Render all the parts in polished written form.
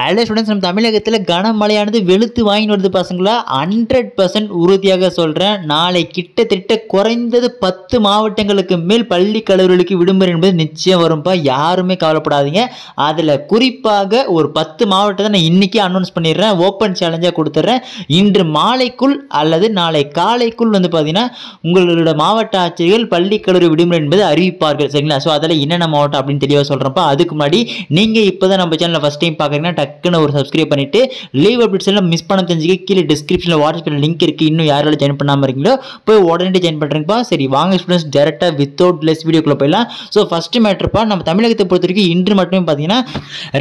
Already students நம்ம தமிழகத்தில் கனமழையானது வெளுத்து வாங்கிட்டு வருது பசங்களா. 100% உறுதியாக சொல்கிறேன். நாளை கிட்டத்தட்ட குறைந்தது 10 மாவட்டங்களுக்கு மேல் பள்ளி கல்லூரிகளுக்கு விடுமுறை என்பது நிச்சயம் வரும்பா. யாருமே கவலைப்படாதீங்க. அதில் குறிப்பாக ஒரு 10 மாவட்டத்தை நான் இன்றைக்கி அனௌன்ஸ் பண்ணிடுறேன். ஓப்பன் சேலஞ்சாக கொடுத்துட்றேன். இன்று மாலைக்குள் அல்லது நாளை காலைக்குள் வந்து பார்த்தீங்கன்னா உங்களோட மாவட்ட ஆட்சியர்கள் பள்ளி கல்லூரி விடுமுறை என்பது அறிவிப்பார்கள். சரிங்களா? ஸோ அதில் என்னென்ன மாவட்டம் அப்படின்னு தெளிவாக சொல்கிறப்ப அதுக்கு முன்னாடி நீங்கள் இப்போ தான் நம்ம சேனலில் ஃபஸ்ட் டைம் பார்க்குறீங்கன்னா டக்குன்னு ஒரு சப்ஸ்கிரைப் பண்ணிட்டு லீவ் அப்டேட்ஸ் எல்லாம் மிஸ் பண்ண தெரிஞ்சுக்க கீழே டிஸ்கிரிப்ஷனில் வாட்ஸ்அப் லிங்க் இருக்குது. இன்னும் யாராலும் ஜாயின் பண்ணாமல் இருக்கீங்களோ போய் உடனே ஜாயின் பண்ணுறீங்கப்பா. சரி வாங்க ஸ்டூடெண்ட்ஸ் டேரெக்டாக வித்தவுட் லெஸ் வீடியோக்குள்ளே போயிடலாம். ஸோ ஃபஸ்ட்டு மேட்ருப்பா, நம்ம தமிழகத்தை பொறுத்த வரைக்கும் இன்று மட்டுமே பார்த்தீங்கன்னா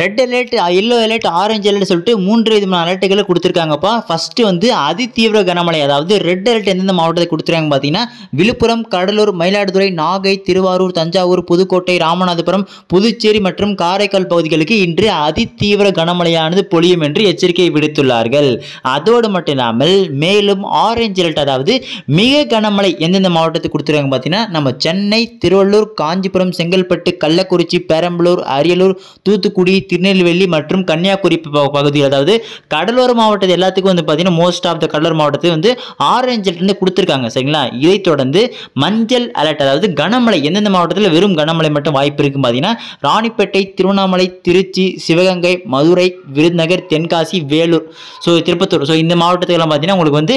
red alert, yellow alert, orange alert சொல்லிட்டு 3 விதமான அலர்ட்டுகளை கொடுத்துருக்காங்கப்பா. ஃபஸ்ட்டு வந்து அதிதீவிர கனமழை, அதாவது ரெட் அலர்ட் எந்தெந்த மாவட்டத்தை கொடுத்துருக்காங்க பார்த்தீங்கன்னா விழுப்புரம், கடலூர், மயிலாடுதுறை, நாகை, திருவாரூர், தஞ்சாவூர், புதுக்கோட்டை, ராமநாதபுரம், புதுச்சேரி மற்றும் காரைக்கால் பகுதிகளுக்கு இன்று அதிதீவிர கனமழையானது பொழியும் என்று எச்சரிக்கை விடுத்துள்ளார்கள். அதோடு மட்டும் இல்லாமல் மேலும் ஆரஞ்சு அலர்ட், அதாவது மிக கனமழை எந்தெந்த மாவட்டத்துக்கு கொடுத்துருக்காங்க பார்த்தீங்கன்னா நம்ம சென்னை, திருவள்ளூர், காஞ்சிபுரம், செங்கல்பட்டு, கள்ளக்குறிச்சி, பெரம்பலூர், அரியலூர், தூத்துக்குடி, திருநெல்வேலி மற்றும் கன்னியாகுமரி பகுதியில், அதாவது கடலோர மாவட்டத்தில் எல்லாத்துக்கும் வந்து பார்த்தீங்கன்னா மோஸ்ட் ஆஃப் த கடலோர மாவட்டத்தில் வந்து ஆரஞ்சு அலர்ட் கொடுத்துருக்காங்க. சரிங்களா? இதை தொடர்ந்து மஞ்சள் அலர்ட், அதாவது கனமழை எந்தெந்த மாவட்டத்தில் வெறும் கனமழை மட்டும் வாய்ப்பு இருக்கு பார்த்தீங்கன்னா ராணிப்பேட்டை, திருவண்ணாமலை, திருச்சி, சிவகங்கை, மதுரை, விருதுநகர், தென்காசி, வேலூர், ஸோ திருப்பத்தூர், ஸோ இந்த மாவட்டத்துக்கெல்லாம் பார்த்தீங்கன்னா உங்களுக்கு வந்து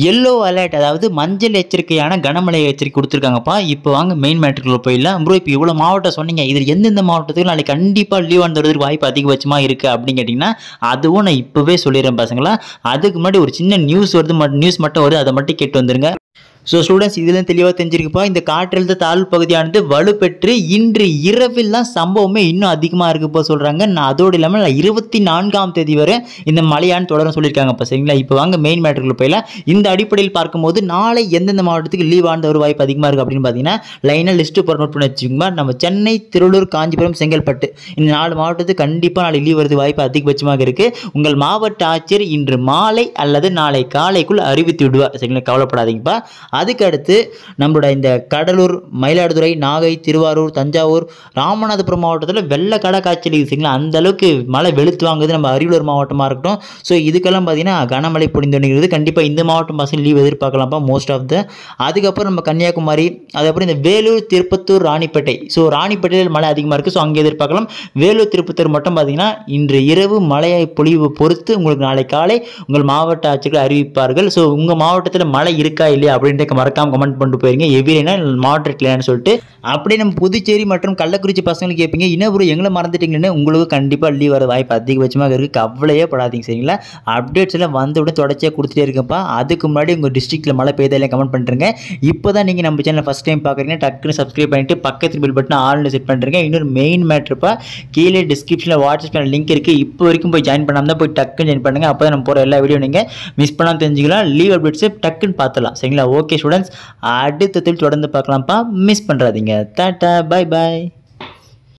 எல்லோ அலர்ட், அதாவது மஞ்சள் எச்சரிக்கையான கனமழை எச்சரிக்கை கொடுத்துருக்காங்கப்பா. இப்போ வாங்க மெயின் மேட்ருக்குள்ள போயிடலாம். ப்ரோ இப்போ இவ்வளோ மாவட்டம் சொன்னீங்க, இதில் எந்தெந்த மாவட்டத்துக்கு நாளைக்கு கண்டிப்பாக லீவ் ஆனதுக்கு வாய்ப்பு அதிகபட்சமாக இருக்குது அப்படின்னு கேட்டிங்கன்னா அதுவும் நான் இப்போவே சொல்லிடுறேன் பசங்களா. அதுக்கு முன்னாடி ஒரு சின்ன நியூஸ் மட்டும் வருது, அதை மட்டும் கேட்டு வந்துருங்க. ஸோ ஸ்டூடெண்ட்ஸ் இதெல்லாம் தெளிவாக தெரிஞ்சிருக்குப்பா. இந்த காற்றழுத்த தாழ்வு பகுதியானது வலுப்பெற்று இன்று இரவில் தான் சம்பவமே இன்னும் அதிகமாக இருக்குப்பா சொல்கிறாங்க. நான் அதோடு இல்லாமல் 24ஆம் தேதி வரை இந்த மழையான்னு தொடர சொல்லியிருக்காங்கப்பா. சரிங்களா? இப்போ வாங்க மெயின் மேட்டருக்குள்ள போயிடலாம். இந்த அடிப்படையில் பார்க்கும்போது நாளை எந்தெந்த மாவட்டத்துக்கு லீவ் ஆன ஒரு வாய்ப்பு அதிகமாக இருக்குது அப்படின்னு பார்த்தீங்கன்னா லைனாக லிஸ்ட்டு போகிற நோட் பண்ணி வச்சுக்கோங்க. நம்ம சென்னை, திருவள்ளூர், காஞ்சிபுரம், செங்கல்பட்டு இந்த 4 மாவட்டத்துக்கு கண்டிப்பாக நாளை லீவ் வருது வாய்ப்பு அதிகபட்சமாக இருக்குது. உங்கள் மாவட்ட ஆட்சியர் இன்று மாலை அல்லது நாளை காலைக்குள் அறிவித்து விடுவார். சரிங்களா? கவலைப்படாதீங்கப்பா. அதுக்கு அடுத்து நம்மளோட இந்த கடலூர், மயிலாடுதுறை, நாகை, திருவாரூர், தஞ்சாவூர், ராமநாதபுரம் மாவட்டத்தில் வெள்ள கடை காய்ச்சல் இருக்குங்களா, அந்த அளவுக்கு மழை வெளுத்து வாங்குது. நம்ம அரியலூர் மாவட்டமாக இருக்கட்டும், ஸோ இதுக்கெல்லாம் பார்த்தீங்கன்னா கனமழை பொழிந்துகிறது. கண்டிப்பாக இந்த மாவட்டம் பசங்க லீவ் எதிர்பார்க்கலாம்ப்பா மோஸ்ட் ஆஃப் த. அதுக்கப்புறம் நம்ம கன்னியாகுமரி, அதுக்கப்புறம் இந்த வேலூர், திருப்பத்தூர், ராணிப்பேட்டை, ஸோ ராணிப்பேட்டையில் மழை அதிகமாக இருக்குது, ஸோ அங்கே எதிர்பார்க்கலாம். வேலூர், திருப்பத்தூர் மட்டும் பார்த்தீங்கன்னா இன்று இரவு மழையை பொழிவு பொறுத்து உங்களுக்கு நாளை காலை உங்கள் மாவட்ட ஆட்சியர்கள் அறிவிப்பார்கள். ஸோ உங்கள் மாவட்டத்தில் மழை இருக்கா இல்லையா அப்படின்ட்டு மறக்காம கமெண்ட் பண்ணிட்டு போயிருங்க. எவிலைனா மாடரேட் இல்லைன்னு சொல்லிட்டு. அப்படியே நம்ம புதுச்சேரி மற்றும் கள்ளக்குறிச்சி பசங்களுக்கு கேட்பீங்க, இன்னும் ஒரு எங்களை மறந்துட்டீங்கன்னு. உங்களுக்கு கண்டிப்பாக லீவ் வர வாய்ப்பு அதிகபட்சமாக இருக்குது. கவலையே படாதீங்க. சரிங்களா? அப்டேட்ஸ் எல்லாம் வந்தவுடனே தொடர்ச்சியாக கொடுத்துட்டே இருக்கப்பா. அதுக்கு முன்னாடி உங்கள் டிஸ்ட்ரிக்ட்டில் மழை பெய்தாலே கமெண்ட் பண்ணுறேங்க. இப்போ தான் நீங்கள் நம்ம சேனல் ஃபஸ்ட் டைம் பார்க்குறீங்க, டக்குன்னு சப்ஸ்கிரைப் பண்ணிட்டு பக்கத்தில் பில் பட்டன் ஆல்னு செட் பண்ணுறீங்க. இன்னொரு மெயின் மேட்ருப்பா, கீழே டிஸ்கிரிப்ஷனில் வாட்ஸ்அப் சேனல் லிங்க் இருக்குது. இப்போ வரைக்கும் போய் ஜாயின் பண்ணாமல் தான் போய் டக்குன்னு ஜாயின் பண்ணுங்க. அப்போ தான் நம்ம போகிற எல்லா வீடியோ நீங்கள் மிஸ் பண்ணாமல் தெரிஞ்சுக்கலாம். லீவ் அப்டேட்ஸை டக்குன்னு பார்த்துலாம். சரிங்களா? ஓகே ஸ்டூடெண்ட்ஸ், அடுத்ததில் தொடர்ந்து பார்க்கலாம்ப்பா. மிஸ் பண்ணுறாதீங்க. டாடா, பை பாய்.